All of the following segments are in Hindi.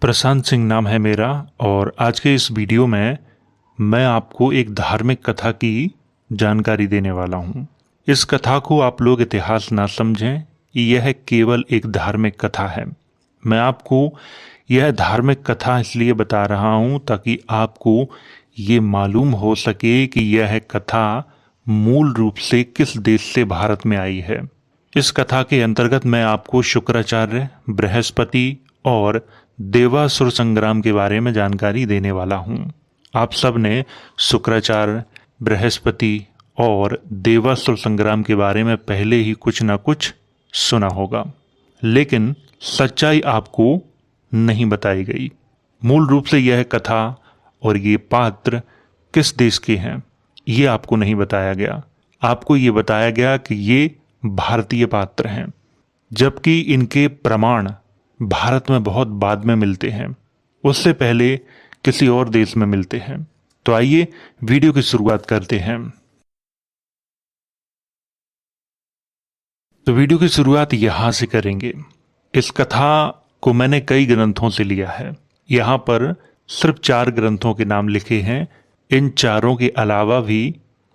प्रशांत सिंह नाम है मेरा और आज के इस वीडियो में मैं आपको एक धार्मिक कथा की जानकारी देने वाला हूँ। इस कथा को आप लोग इतिहास ना समझें, यह केवल एक धार्मिक कथा है। मैं आपको यह धार्मिक कथा इसलिए बता रहा हूँ ताकि आपको ये मालूम हो सके कि यह कथा मूल रूप से किस देश से भारत में आई है। इस कथा के अंतर्गत मैं आपको शुक्राचार्य, बृहस्पति और देवासुर संग्राम के बारे में जानकारी देने वाला हूं। आप सब ने शुक्राचार्य, बृहस्पति और देवासुर संग्राम के बारे में पहले ही कुछ ना कुछ सुना होगा, लेकिन सच्चाई आपको नहीं बताई गई। मूल रूप से यह कथा और ये पात्र किस देश के हैं ये आपको नहीं बताया गया। आपको ये बताया गया कि ये भारतीय पात्र हैं, जबकि इनके प्रमाण भारत में बहुत बाद में मिलते हैं, उससे पहले किसी और देश में मिलते हैं। तो आइए वीडियो की शुरुआत करते हैं। तो वीडियो की शुरुआत यहां से करेंगे। इस कथा को मैंने कई ग्रंथों से लिया है। यहां पर सिर्फ 4 ग्रंथों के नाम लिखे हैं। इन चारों के अलावा भी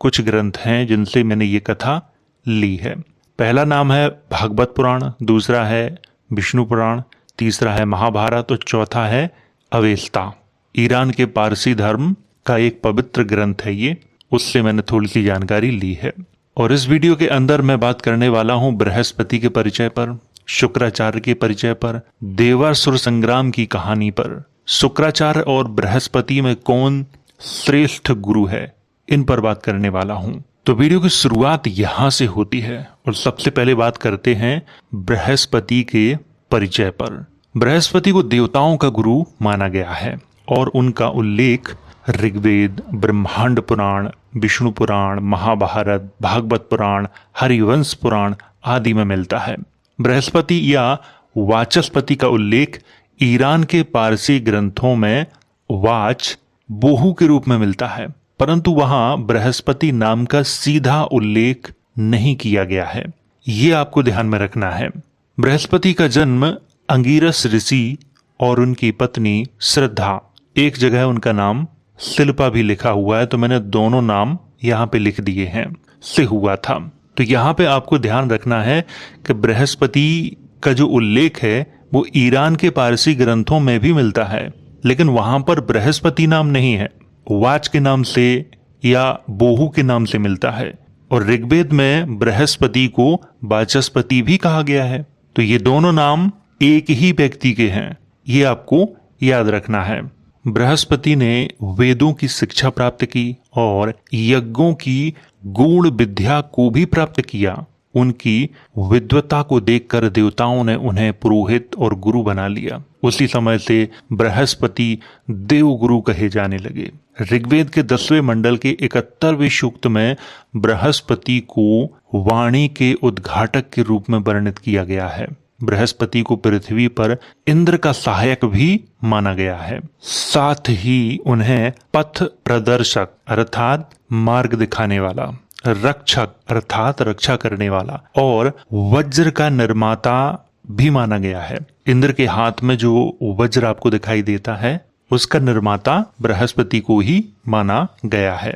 कुछ ग्रंथ हैं जिनसे मैंने ये कथा ली है। पहला नाम है भागवत पुराण, दूसरा है विष्णु पुराण, तीसरा है महाभारत और चौथा है अवेस्ता। ईरान के पारसी धर्म का एक पवित्र ग्रंथ है ये, उससे मैंने थोड़ी सी जानकारी ली है। और इस वीडियो के अंदर मैं बात करने वाला हूं बृहस्पति के परिचय पर, शुक्राचार्य के परिचय पर, देवासुर संग्राम की कहानी पर, शुक्राचार्य और बृहस्पति में कौन श्रेष्ठ गुरु है, इन पर बात करने वाला हूं। तो वीडियो की शुरुआत यहां से होती है और सबसे पहले बात करते हैं बृहस्पति के परिचय पर। बृहस्पति को देवताओं का गुरु माना गया है और उनका उल्लेख ऋग्वेद, ब्रह्मांड पुराण, विष्णु पुराण, महाभारत, भागवत पुराण, हरिवंश पुराण आदि में मिलता है। बृहस्पति या वाचस्पति का उल्लेख ईरान के पारसी ग्रंथों में वाच बोहू के रूप में मिलता है, परंतु वहां बृहस्पति नाम का सीधा उल्लेख नहीं किया गया है। ये आपको ध्यान में रखना है। बृहस्पति का जन्म अंगिरस ऋषि और उनकी पत्नी श्रद्धा, एक जगह उनका नाम शिल्पा भी लिखा हुआ है, तो मैंने दोनों नाम यहाँ पे लिख दिए हैं, से हुआ था। तो यहाँ पे आपको ध्यान रखना है कि बृहस्पति का जो उल्लेख है वो ईरान के पारसी ग्रंथों में भी मिलता है, लेकिन वहां पर बृहस्पति नाम नहीं है, वाच के नाम से या बोहू के नाम से मिलता है। और ऋग्वेद में बृहस्पति को वाचस्पति भी कहा गया है। तो ये दोनों नाम एक ही व्यक्ति के हैं, ये आपको याद रखना है। बृहस्पति ने वेदों की शिक्षा प्राप्त की और यज्ञों की गूढ़ विद्या को भी प्राप्त किया। उनकी विद्वता को देखकर देवताओं ने उन्हें पुरोहित और गुरु बना लिया। उसी समय से बृहस्पति देवगुरु कहे जाने लगे। ऋग्वेद के 10वें मंडल के 71वें सूक्त में बृहस्पति को वाणी के उद्घाटक के रूप में वर्णित किया गया है। बृहस्पति को पृथ्वी पर इंद्र का सहायक भी माना गया है। साथ ही उन्हें पथ प्रदर्शक अर्थात मार्ग दिखाने वाला, रक्षक अर्थात रक्षा करने वाला और वज्र का निर्माता भी माना गया है। इंद्र के हाथ में जो वज्र आपको दिखाई देता है उसका निर्माता बृहस्पति को ही माना गया है।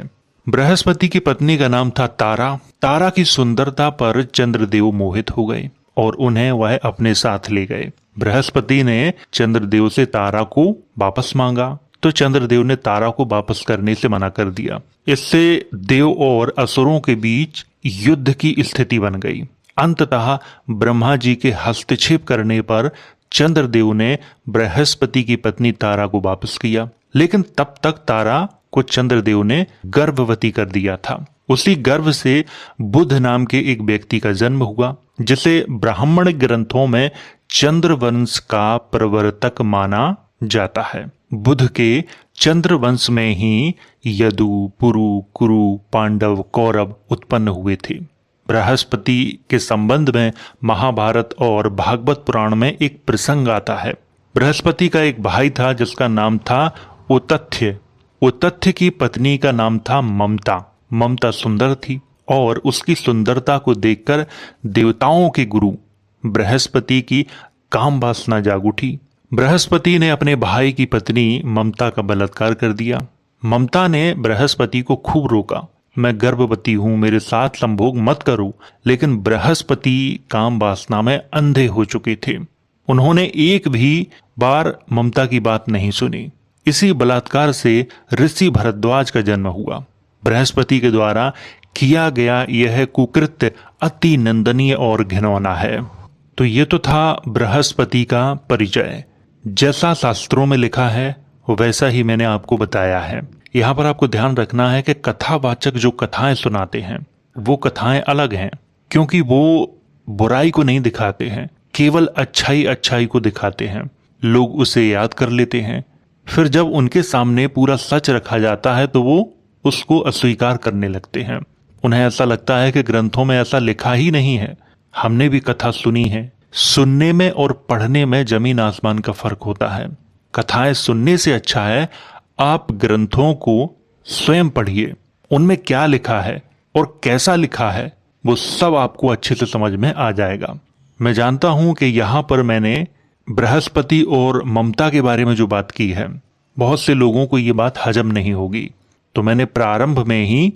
बृहस्पति की पत्नी का नाम था तारा। तारा की सुंदरता पर चंद्रदेव मोहित हो गए और उन्हें वह अपने साथ ले गए। बृहस्पति ने चंद्रदेव से तारा को वापस मांगा, तो चंद्रदेव ने तारा को वापस करने से मना कर दिया। इससे देव और असुरों के बीच युद्ध की स्थिति बन गई। अंततः ब्रह्मा जी के हस्तक्षेप करने पर चंद्रदेव ने बृहस्पति की पत्नी तारा को वापस किया, लेकिन तब तक तारा को चंद्रदेव ने गर्भवती कर दिया था। उसी गर्भ से बुध नाम के एक व्यक्ति का जन्म हुआ, जिसे ब्राह्मण ग्रंथों में चंद्रवंश का प्रवर्तक माना जाता है। बुध के चंद्रवंश में ही यदु, पुरु, कुरु, पांडव, कौरव उत्पन्न हुए थे। बृहस्पति के संबंध में महाभारत और भागवत पुराण में एक प्रसंग आता है। बृहस्पति का एक भाई था जिसका नाम था उतथ्य। उतथ्य की पत्नी का नाम था ममता। ममता सुंदर थी और उसकी सुंदरता को देखकर देवताओं के गुरु बृहस्पति की काम वासना जाग उठी। बृहस्पति ने अपने भाई की पत्नी ममता का बलात्कार कर दिया। ममता ने बृहस्पति को खूब रोका, मैं गर्भवती हूं, मेरे साथ संभोग मत करो, लेकिन बृहस्पति काम वासना में अंधे हो चुके थे। उन्होंने एक भी बार ममता की बात नहीं सुनी। इसी बलात्कार से ऋषि भरद्वाज का जन्म हुआ। बृहस्पति के द्वारा किया गया यह कुकृत्य अति निंदनीय और घिनौना है। तो ये तो था बृहस्पति का परिचय। जैसा शास्त्रों में लिखा है वैसा ही मैंने आपको बताया है। यहाँ पर आपको ध्यान रखना है कि कथावाचक जो कथाएं सुनाते हैं वो कथाएं अलग हैं, क्योंकि वो बुराई को नहीं दिखाते हैं, केवल अच्छाई को दिखाते हैं। लोग उसे याद कर लेते हैं, फिर जब उनके सामने पूरा सच रखा जाता है तो वो उसको अस्वीकार करने लगते हैं। उन्हें ऐसा लगता है कि ग्रंथों में ऐसा लिखा ही नहीं है। हमने भी कथा सुनी है। सुनने में और पढ़ने में जमीन आसमान का फर्क होता है। कथाएं सुनने से अच्छा है आप ग्रंथों को स्वयं पढ़िए, उनमें क्या लिखा है और कैसा लिखा है वो सब आपको अच्छे से समझ में आ जाएगा। मैं जानता हूं कि यहां पर मैंने बृहस्पति और ममता के बारे में जो बात की है, बहुत से लोगों को ये बात हजम नहीं होगी, तो मैंने प्रारंभ में ही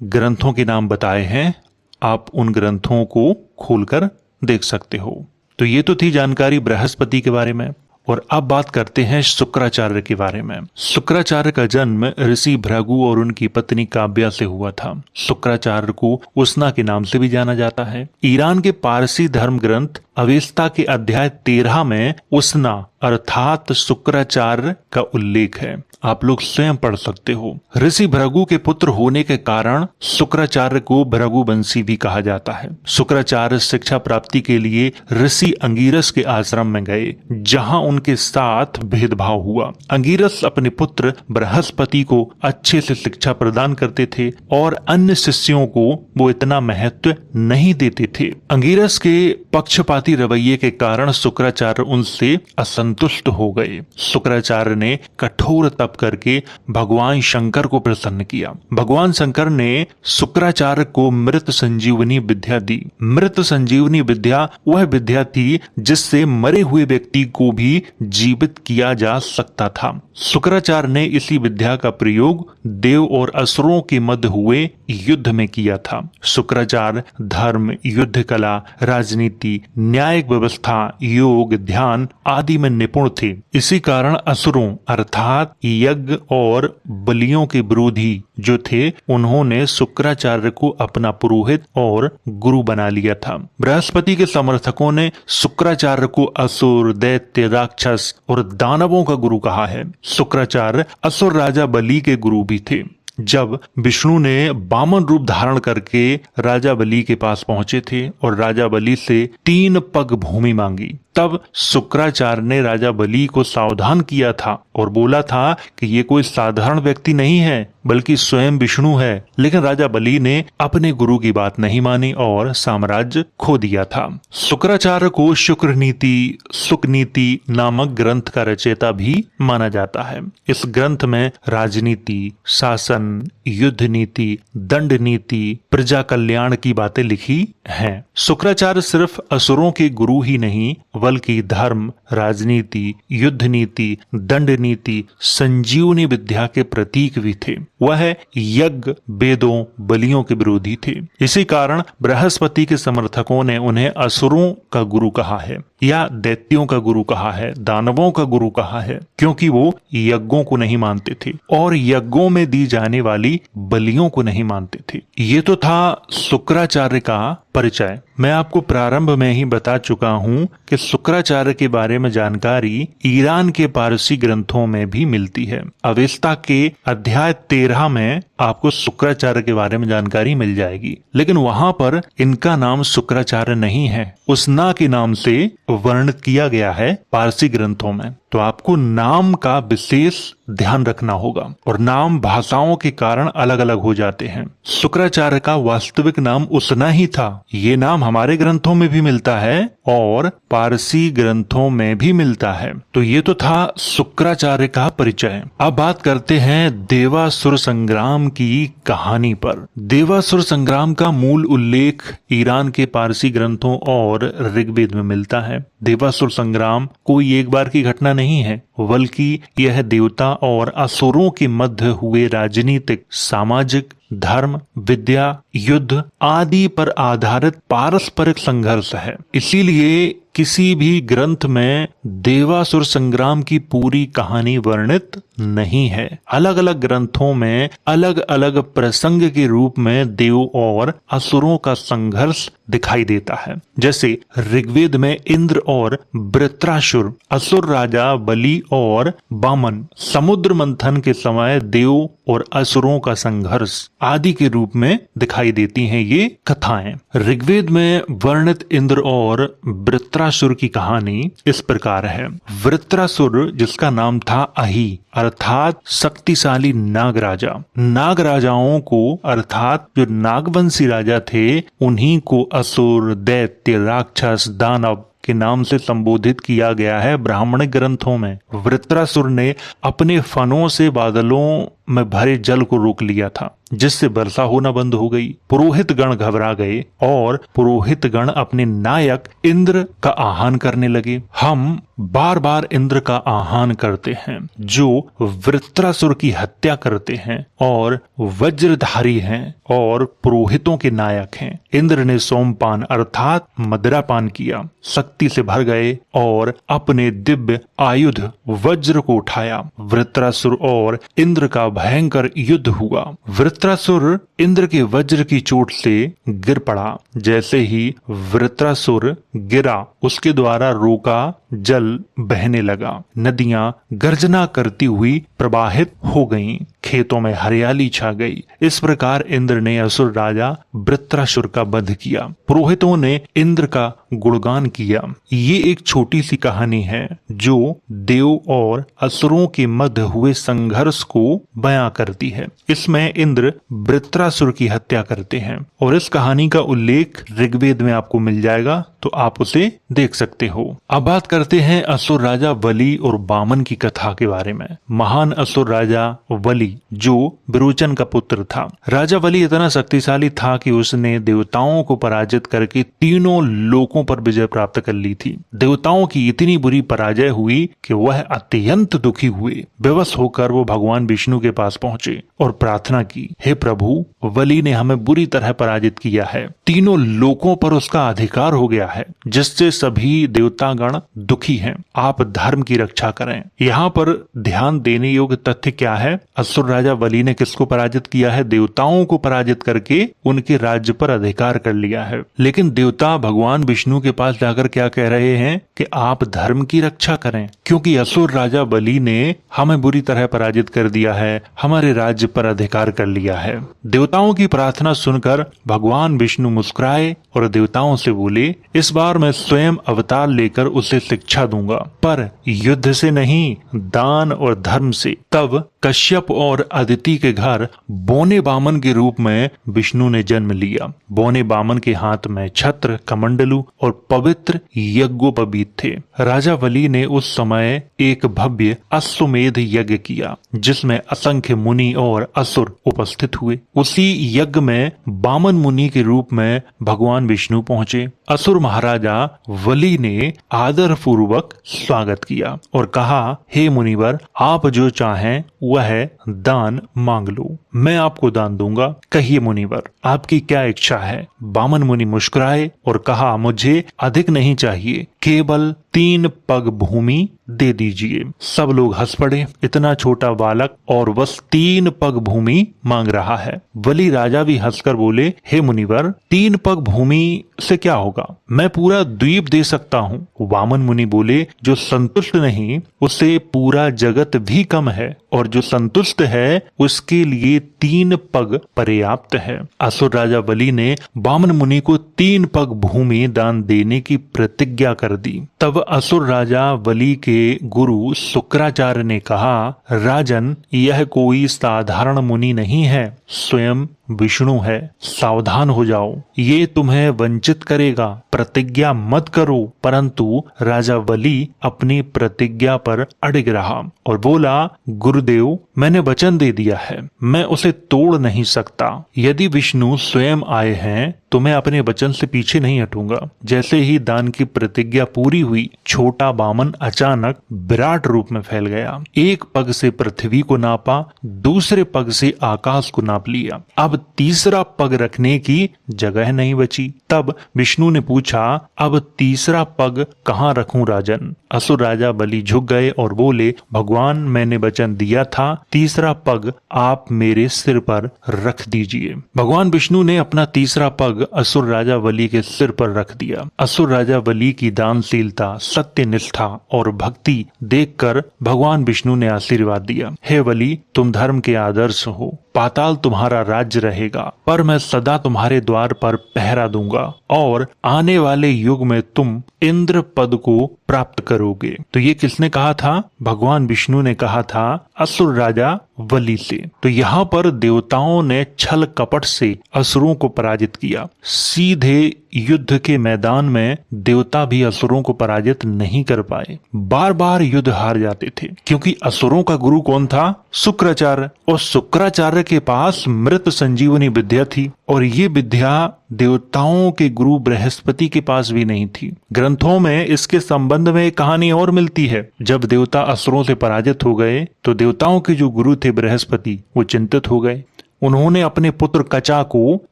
ग्रंथों के नाम बताए हैं। आप उन ग्रंथों को खोलकर देख सकते हो। तो ये तो थी जानकारी बृहस्पति के बारे में। और अब बात करते हैं शुक्राचार्य के बारे में। शुक्राचार्य का जन्म ऋषि भृगु और उनकी पत्नी काव्या से हुआ था। शुक्राचार्य को उष्णा के नाम से भी जाना जाता है। ईरान के पारसी धर्म ग्रंथ अवेस्ता के अध्याय 13 में उष्णा अर्थात शुक्राचार्य का उल्लेख है। आप लोग स्वयं पढ़ सकते हो। ऋषि भृगु के पुत्र होने के कारण शुक्राचार्य को भृगुवंशी भी कहा जाता है। शुक्राचार्य शिक्षा प्राप्ति के लिए ऋषि अंगिरस के आश्रम में गए, जहां उनके साथ भेदभाव हुआ। अंगिरस अपने पुत्र बृहस्पति को अच्छे से शिक्षा प्रदान करते थे और अन्य शिष्यों को वो इतना महत्व नहीं देते थे। अंगिरस के पक्षपाती रवैये के कारण शुक्राचार्य उनसे असंतुष्ट हो गए। शुक्राचार्य ने कठोर तप करके भगवान शंकर को प्रसन्न किया। भगवान शंकर ने शुक्राचार्य को मृत संजीवनी विद्या दी। मृत संजीवनी विद्या वह विद्या थी जिससे मरे हुए व्यक्ति को भी जीवित किया जा सकता था। शुक्राचार्य ने इसी विद्या का प्रयोग देव और असुरों के मध्य हुए युद्ध में किया था। शुक्राचार्य धर्म, युद्ध कला, राजनीति, न्यायिक व्यवस्था, योग, ध्यान आदि में निपुण थे। इसी कारण असुरों अर्थात यज्ञ और बलियों के विरोधी जो थे, उन्होंने शुक्राचार्य को अपना पुरोहित और गुरु बना लिया था। बृहस्पति के समर्थकों ने शुक्राचार्य को असुर, दैत्य, राक्षस और दानवों का गुरु कहा है। शुक्राचार्य असुर राजा बलि के गुरु भी थे। जब विष्णु ने वामन रूप धारण करके राजा बलि के पास पहुंचे थे और राजा बलि से 3 पग भूमि मांगी, तब शुक्राचार्य ने राजा बलि को सावधान किया था और बोला था कि ये कोई साधारण व्यक्ति नहीं है बल्कि स्वयं विष्णु है। लेकिन राजा बलि ने अपने गुरु की बात नहीं मानी और साम्राज्य खो दिया था। शुक्राचार्य को शुक्र नीति, सुक नीति नामक ग्रंथ का रचयिता भी माना जाता है। इस ग्रंथ में राजनीति, शासन, युद्ध नीति, दंड नीति, प्रजा कल्याण की बातें लिखी हैं। शुक्राचार्य सिर्फ असुरों के गुरु ही नहीं बल्कि धर्म, राजनीति, युद्ध नीति, दंड नीति, संजीवनी विद्या के प्रतीक भी थे। वह यज्ञ, वेदों, बलियों के विरोधी थे। इसी कारण बृहस्पति के समर्थकों ने उन्हें असुरों का गुरु कहा है या दैत्यों का गुरु कहा है, दानवों का गुरु कहा है, क्योंकि वो यज्ञों को नहीं मानते थे और यज्ञों में दी जाने वाली बलियों को नहीं मानते थे। ये तो था शुक्राचार्य का परिचय। मैं आपको प्रारंभ में ही बता चुका हूं कि शुक्राचार्य के बारे में जानकारी ईरान के पारसी ग्रंथों में भी मिलती है। अवेस्ता के अध्याय 13 में आपको शुक्राचार्य के बारे में जानकारी मिल जाएगी, लेकिन वहां पर इनका नाम शुक्राचार्य नहीं है, उष्णा के नाम से वर्णित किया गया है पारसी ग्रंथों में। तो आपको नाम का विशेष ध्यान रखना होगा और नाम भाषाओं के कारण अलग अलग हो जाते हैं। शुक्राचार्य का वास्तविक नाम उष्णा ही था। ये नाम नाम हमारे ग्रंथों में भी मिलता है और पारसी ग्रंथों में भी मिलता है। तो ये तो था शुक्राचार्य का परिचय। अब बात करते हैं देवासुर संग्राम की कहानी पर। देवासुर संग्राम का मूल उल्लेख ईरान के पारसी ग्रंथों और ऋग्वेद में मिलता है। देवासुर संग्राम कोई एक बार की घटना नहीं है, बल्कि यह देवता और असुरों के मध्य हुए राजनीतिक, सामाजिक, धर्म, विद्या, युद्ध आदि पर आधारित पारस्परिक संघर्ष है। इसीलिए किसी भी ग्रंथ में देवासुर संग्राम की पूरी कहानी वर्णित नहीं है। अलग अलग ग्रंथों में अलग अलग प्रसंग के रूप में देव और असुरों का संघर्ष दिखाई देता है। जैसे ऋग्वेद में इंद्र और वृत्रासुर, असुर राजा बलि और वामन, समुद्र मंथन के समय देव और असुरों का संघर्ष आदि के रूप में दिखाई देती हैं ये कथाएं। ऋग्वेद में वर्णित इंद्र और वृत्रासुर की कहानी इस प्रकार है। वृत्रासुर, जिसका नाम था अहि, अर्थात शक्तिशाली नाग राजा, नाग राजाओं को अर्थात जो नागवंशी राजा थे उन्हीं को असुर, दैत्य, राक्षस, दानव के नाम से संबोधित किया गया है ब्राह्मणिक ग्रंथों में। वृत्रासुर ने अपने फनों से बादलों में भरे जल को रोक लिया था, जिससे वर्षा होना बंद हो गई। पुरोहित गण घबरा गए और पुरोहित गण अपने नायक इंद्र का आह्वान करने लगे। हम बार बार इंद्र का आह्वान करते हैं, जो वृत्रासुर की हत्या करते हैं और वज्रधारी हैं और पुरोहितों के नायक हैं। इंद्र ने सोमपान अर्थात मदिरापान किया, शक्ति से भर गए और अपने दिव्य आयुध वज्र को उठाया। वृत्रासुर और इंद्र का भयंकर युद्ध हुआ। वृत्रासुर इंद्र के वज्र की चोट से गिर पड़ा। जैसे ही वृत्रासुर गिरा, उसके द्वारा रोका जल बहने लगा। नदियां गर्जना करती हुई प्रवाहित हो गईं। खेतों में हरियाली छा गई। इस प्रकार इंद्र ने असुर राजा वृत्रासुर का वध किया। पुरोहितों ने इंद्र का गुणगान किया। ये एक छोटी सी कहानी है जो देव और असुरों के मध्य हुए संघर्ष को बयां करती है। इसमें इंद्र वृत्रासुर की हत्या करते हैं और इस कहानी का उल्लेख ऋग्वेद में आपको मिल जाएगा, तो आप उसे देख सकते हो। अब बात करते हैं असुर राजा बलि और वामन की कथा के बारे में। महान असुर राजा बलि, जो विरोचन का पुत्र था। राजा बलि इतना शक्तिशाली था कि उसने देवताओं को पराजित करके तीनों लोकों पर विजय प्राप्त कर ली थी। देवताओं की इतनी बुरी पराजय हुई कि वह अत्यंत दुखी हुए। बेबस होकर वो भगवान विष्णु के पास पहुंचे और प्रार्थना की, हे प्रभु, बलि ने हमें बुरी तरह पराजित किया है। तीनों लोकों पर उसका अधिकार हो गया है, जिससे सभी देवतागण दुखी हैं। आप धर्म की रक्षा करें। यहाँ पर ध्यान देने योग्य तथ्य क्या है? असुर राजा बलि ने किसको पराजित किया है? देवताओं को पराजित करके उनके राज्य पर अधिकार कर लिया है। लेकिन देवता भगवान विष्णु के पास जाकर क्या कह रहे हैं कि आप धर्म की रक्षा करें, क्योंकि असुर राजा बलि ने हमें बुरी तरह पराजित कर दिया है, हमारे राज्य पर अधिकार कर लिया है। देवताओं की प्रार्थना सुनकर भगवान विष्णु मुस्कुराए और देवताओं से बोले, इस बार मैं स्वयं अवतार लेकर उसे शिक्षा दूंगा, पर युद्ध से नहीं, दान और धर्म से। तब कश्यप और अदिति के घर बोने बामन के रूप में विष्णु ने जन्म लिया। बोने बामन के हाथ में छत्र, कमंडलू और पवित्र यज्ञोपवीत थे। राजा बलि ने उस समय एक भव्य अश्वमेध यज्ञ किया, जिसमें असंख्य मुनि और असुर उपस्थित हुए। उसी यज्ञ में बामन मुनि के रूप में भगवान विष्णु पहुंचे। असुर महाराजा बलि ने आदर पूर्वक स्वागत किया और कहा, हे मुनिवर, आप जो चाहें वह दान मांग लो, मैं आपको दान दूंगा। कहिए मुनिवर, आपकी क्या इच्छा है? बामन मुनि मुस्कुराए और कहा, मुझे अधिक नहीं चाहिए, केवल 3 पग भूमि दे दीजिए। सब लोग हंस पड़े। इतना छोटा बालक और बस 3 पग भूमि मांग रहा है। बलि राजा भी हंसकर बोले, हे मुनिवर, 3 पग भूमि से क्या होगा, मैं पूरा द्वीप दे सकता हूँ। वामन मुनि बोले, जो संतुष्ट नहीं उसे पूरा जगत भी कम है, और जो संतुष्ट है उसके लिए 3 पग पर्याप्त है। असुर राजा बलि ने वामन मुनि को 3 पग भूमि दान देने की प्रतिज्ञा कर दी। तब असुर राजा बलि के गुरु शुक्राचार्य ने कहा, राजन, यह कोई साधारण मुनि नहीं है, स्वयं विष्णु है, सावधान हो जाओ, ये तुम्हें वंचित करेगा, प्रतिज्ञा मत करो। परंतु राजा बलि अपनी प्रतिज्ञा पर अड़िग रहा और बोला, गुरुदेव मैंने वचन दे दिया है, मैं उसे तोड़ नहीं सकता। यदि विष्णु स्वयं आए हैं तो मैं अपने वचन से पीछे नहीं हटूंगा। जैसे ही दान की प्रतिज्ञा पूरी हुई, छोटा बामन अचानक विराट रूप में फैल गया। एक पग से पृथ्वी को नापा, दूसरे पग से आकाश को नाप लिया। अब तीसरा पग रखने की जगह नहीं बची। तब विष्णु ने पूछा, अब तीसरा पग कहाँ रखूं राजन? असुर राजा बलि झुक गए और बोले, भगवान मैंने वचन दिया था, तीसरा पग आप मेरे सिर पर रख दीजिए। भगवान विष्णु ने अपना तीसरा पग असुर राजा बलि के सिर पर रख दिया। असुर राजा बलि की दानशीलता, सत्य निष्ठा और भक्ति देखकर भगवान विष्णु ने आशीर्वाद दिया, हे बलि तुम धर्म के आदर्श हो, पाताल तुम्हारा राज्य रहेगा, पर मैं सदा तुम्हारे द्वार पर पहरा दूंगा और आने वाले युग में तुम इंद्र पद को प्राप्त करोगे। तो ये किसने कहा था? भगवान विष्णु ने कहा था असुर राजा बलि से। तो यहाँ पर देवताओं ने छल कपट से असुरों को पराजित किया। सीधे युद्ध के मैदान में देवता भी असुरों को पराजित नहीं कर पाए, बार बार युद्ध हार जाते थे, क्योंकि असुरों का गुरु कौन था? शुक्राचार्य। और शुक्राचार्य के पास मृत संजीवनी विद्या थी, और ये विद्या देवताओं के गुरु बृहस्पति के पास भी नहीं थी। ग्रंथों में इसके संबंध में एक कहानी और मिलती है। जब देवता असुरों से पराजित हो गए तो देवताओं के जो गुरु थे बृहस्पति, वो चिंतित हो गए। उन्होंने अपने पुत्र कचा को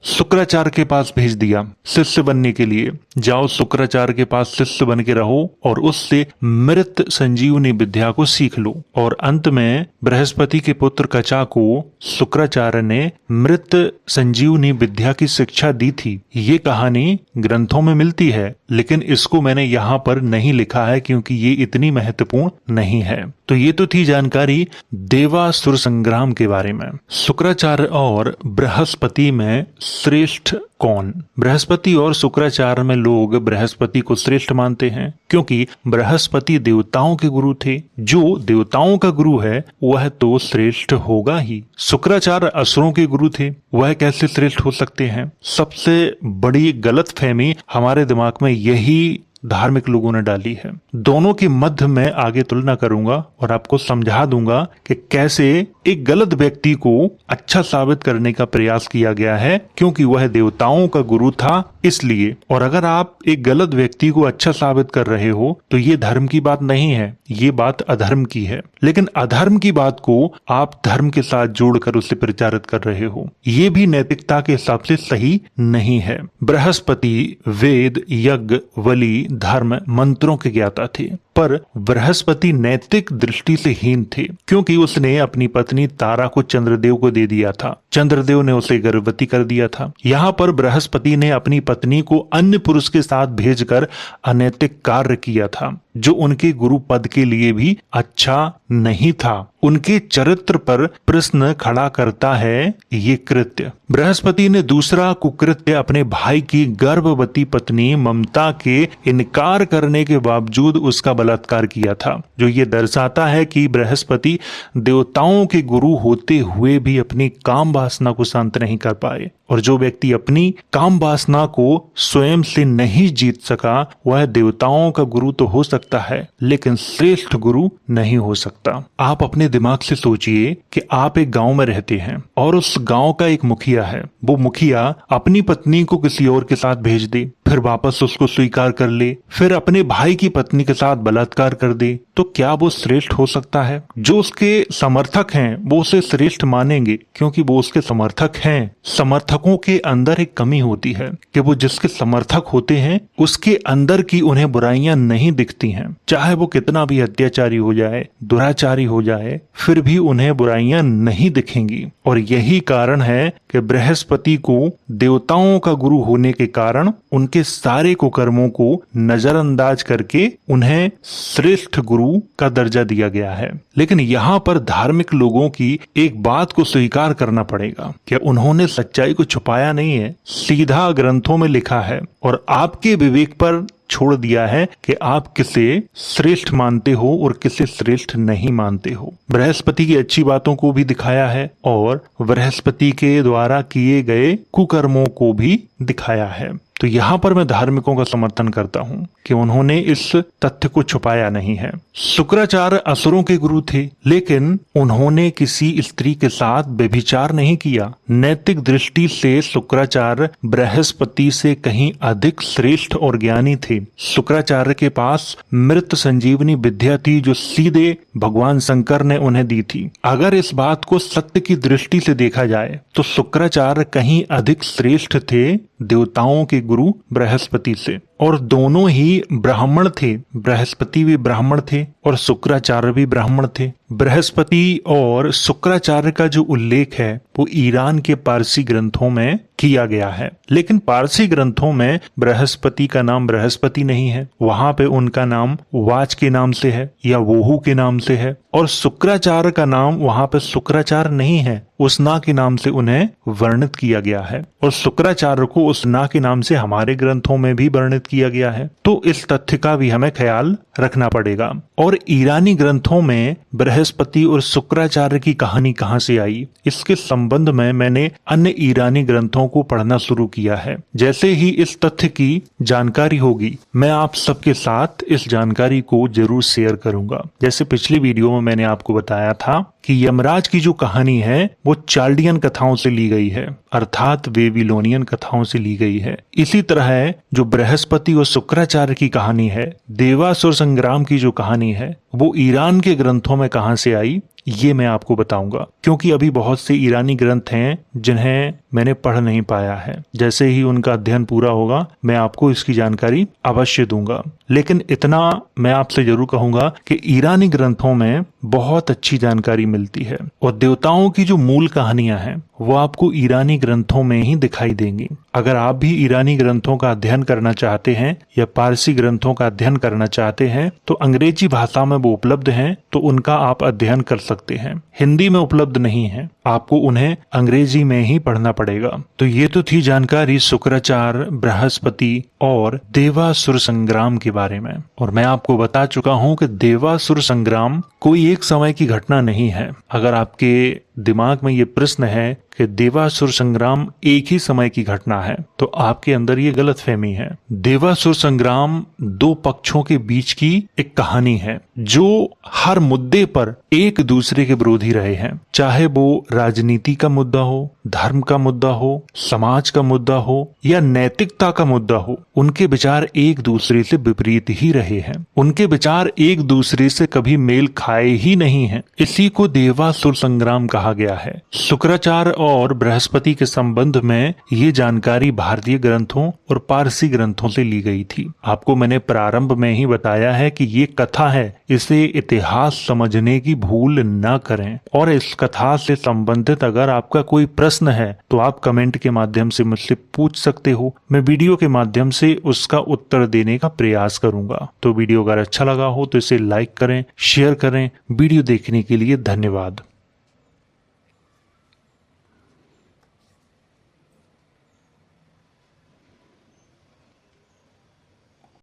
शुक्राचार्य के पास भेज दिया शिष्य बनने के लिए। जाओ शुक्राचार्य के पास शिष्य बन के रहो और उससे मृत संजीवनी विद्या को सीख लो। और अंत में बृहस्पति के पुत्र कचा को शुक्राचार्य ने मृत संजीवनी विद्या की शिक्षा दी थी। ये कहानी ग्रंथों में मिलती है, लेकिन इसको मैंने यहाँ पर नहीं लिखा है क्योंकि ये इतनी महत्वपूर्ण नहीं है। तो ये तो थी जानकारी देवासुर संग्राम के बारे में। शुक्राचार्य और बृहस्पति में श्रेष्ठ कौन? बृहस्पति और शुक्राचार्य में लोग बृहस्पति को श्रेष्ठ मानते हैं, क्योंकि बृहस्पति देवताओं के गुरु थे। जो देवताओं का गुरु है वह तो श्रेष्ठ होगा ही। शुक्राचार्य असुरों के गुरु थे, वह कैसे श्रेष्ठ हो सकते हैं? सबसे बड़ी गलतफहमी हमारे दिमाग में यही धार्मिक लोगों ने डाली है। दोनों के मध्य में आगे तुलना करूंगा और आपको समझा दूंगा कि कैसे एक गलत व्यक्ति को अच्छा साबित करने का प्रयास किया गया है, क्योंकि वह देवताओं का गुरु था इसलिए। और अगर आप एक गलत व्यक्ति को अच्छा साबित कर रहे हो तो ये धर्म की बात नहीं है, ये बात अधर्म की है। लेकिन अधर्म की बात को आप धर्म के साथ जोड़कर उसे प्रचारित कर रहे हो, ये भी नैतिकता के हिसाब से सही नहीं है। बृहस्पति वेद, यज्ञ, बलि, धर्म, मंत्रों के ज्ञाता थे, पर बृहस्पति नैतिक दृष्टि से हीन थे, क्योंकि उसने अपनी पत्नी तारा को चंद्रदेव को दे दिया था। चंद्रदेव ने उसे गर्भवती कर दिया था। यहाँ पर बृहस्पति ने अपनी पत्नी को अन्य पुरुष के साथ भेजकर अनैतिक कार्य किया था, जो उनके गुरु पद के लिए भी अच्छा नहीं था। उनके चरित्र पर प्रश्न खड़ा करता है ये कृत्य। बृहस्पति ने दूसरा कुकृत्य अपने भाई की गर्भवती पत्नी ममता के इनकार करने के बावजूद उसका बलात्कार किया था, जो ये दर्शाता है कि बृहस्पति देवताओं के गुरु होते हुए भी अपनी काम वासना को शांत नहीं कर पाए। और जो व्यक्ति अपनी काम वासना को स्वयं से नहीं जीत सका, वह देवताओं का गुरु तो हो सकता है, लेकिन श्रेष्ठ गुरु नहीं हो सकता। आप अपने दिमाग से सोचिए कि आप एक गांव में रहते हैं और उस गांव का एक मुखिया है। वो मुखिया अपनी पत्नी को किसी और के साथ भेज दे, फिर वापस उसको स्वीकार कर ले, फिर अपने भाई की पत्नी के साथ बलात्कार कर दे, तो क्या वो श्रेष्ठ हो सकता है? जो उसके समर्थक हैं वो उसे श्रेष्ठ मानेंगे क्योंकि वो उसके समर्थक हैं। समर्थकों के अंदर एक कमी होती है कि वो जिसके समर्थक होते हैं उसके अंदर की उन्हें बुराइयां नहीं दिखती हैं। चाहे वो कितना भी अत्याचारी हो जाए, दुराचारी हो जाए, फिर भी उन्हें बुराइयां नहीं दिखेंगी। और यही कारण है कि बृहस्पति को देवताओं का गुरु होने के कारण उनके सारे कुकर्मों को नजरअंदाज करके उन्हें श्रेष्ठ गुरु का दर्जा दिया गया है। लेकिन यहाँ पर धार्मिक लोगों की एक बात को स्वीकार करना पड़ेगा कि उन्होंने सच्चाई को छुपाया नहीं है, सीधा ग्रंथों में लिखा है और आपके विवेक पर छोड़ दिया है कि आप किसे श्रेष्ठ मानते हो और किसे श्रेष्ठ नहीं मानते हो। बृहस्पति की अच्छी बातों को भी दिखाया है और बृहस्पति के द्वारा किए गए कुकर्मों को भी दिखाया है। तो यहाँ पर मैं धार्मिकों का समर्थन करता हूँ कि उन्होंने इस तथ्य को छुपाया नहीं है। शुक्राचार्य असुरों के गुरु थे, लेकिन उन्होंने किसी स्त्री के साथ व्यभिचार नहीं किया। नैतिक दृष्टि से शुक्राचार्य बृहस्पति से कहीं अधिक श्रेष्ठ और ज्ञानी थे। शुक्राचार्य के पास मृत संजीवनी विद्या थी जो सीधे भगवान शंकर ने उन्हें दी थी। अगर इस बात को सत्य की दृष्टि से देखा जाए तो शुक्राचार्य कहीं अधिक श्रेष्ठ थे देवताओं के गुरु बृहस्पति से, और दोनों ही ब्राह्मण थे। बृहस्पति भी ब्राह्मण थे और शुक्राचार्य भी ब्राह्मण थे। बृहस्पति और शुक्राचार्य का जो उल्लेख है वो ईरान के पारसी ग्रंथों में किया गया है, लेकिन पारसी ग्रंथों में बृहस्पति का नाम बृहस्पति नहीं है। वहां पे उनका नाम वाच के नाम से है या वोहू के नाम से है, और शुक्राचार्य का नाम वहां पे शुक्राचार्य नहीं है, उसना के नाम से उन्हें वर्णित किया गया है, और शुक्राचार्य को उसना के नाम से हमारे ग्रंथों में भी वर्णित किया गया है। तो इस तथ्य का भी हमें ख्याल रखना पड़ेगा। और ईरानी ग्रंथों में बृहस्पति और शुक्राचार्य की कहानी कहां से आई, इसके संबंध में मैंने अन्य ईरानी ग्रंथों को पढ़ना शुरू किया है। जैसे ही इस तथ्य की जानकारी होगी मैं आप सबके साथ इस जानकारी को जरूर शेयर करूंगा। जैसे पिछली वीडियो में मैंने आपको बताया था कि यमराज की जो कहानी है वो चाल्डियन कथाओं से ली गई है, अर्थात बेबीलोनियन कथाओं से ली गई है। इसी तरह जो बृहस्पति और शुक्राचार्य की कहानी है, देवासुर संग्राम की जो कहानी है, वो ईरान के ग्रंथों में कहां से आई ये मैं आपको बताऊंगा, क्योंकि अभी बहुत से ईरानी ग्रंथ हैं जिन्हें मैंने पढ़ नहीं पाया है। जैसे ही उनका अध्ययन पूरा होगा मैं आपको इसकी जानकारी अवश्य दूंगा। लेकिन इतना मैं आपसे जरूर कहूंगा कि ईरानी ग्रंथों में बहुत अच्छी जानकारी मिलती है, और देवताओं की जो मूल कहानियां हैं वो आपको ईरानी ग्रंथों में ही दिखाई देंगी। अगर आप भी ईरानी ग्रंथों का अध्ययन करना चाहते हैं या पारसी ग्रंथों का अध्ययन करना चाहते हैं तो अंग्रेजी भाषा में वो उपलब्ध हैं, तो उनका आप अध्ययन कर सकते हैं। हिंदी में उपलब्ध नहीं है, आपको उन्हें अंग्रेजी में ही पढ़ना पड़ेगा। तो ये तो थी जानकारी शुक्राचार्य, बृहस्पति और देवासुर संग्राम के बारे में। और मैं आपको बता चुका हूं कि देवासुर संग्राम कोई एक समय की घटना नहीं है। अगर आपके दिमाग में ये प्रश्न है कि देवासुर संग्राम एक ही समय की घटना है, तो आपके अंदर ये गलतफहमी है। देवासुर संग्राम दो पक्षों के बीच की एक कहानी है जो हर मुद्दे पर एक दूसरे के विरोधी रहे हैं, चाहे वो राजनीति का मुद्दा हो, धर्म का मुद्दा हो, समाज का मुद्दा हो या नैतिकता का मुद्दा हो। उनके विचार एक दूसरे से विपरीत ही रहे हैं। उनके विचार एक दूसरे से कभी मेल खाए ही नहीं हैं। इसी को देवासुर संग्राम कहा गया है। शुक्राचार्य और बृहस्पति के संबंध में ये जानकारी भारतीय ग्रंथों और पारसी ग्रंथों से ली गई थी। आपको मैंने प्रारंभ में ही बताया है कि ये कथा है, इसे इतिहास समझने की भूल न करें। और इस कथा से संबंधित अगर आपका कोई प्रश्न है तो आप कमेंट के माध्यम से मुझसे पूछ सकते हो। मैं वीडियो के माध्यम से उसका उत्तर देने का प्रयास करूंगा। तो वीडियो अगर अच्छा लगा हो तो इसे लाइक करें, शेयर करें। वीडियो देखने के लिए धन्यवाद।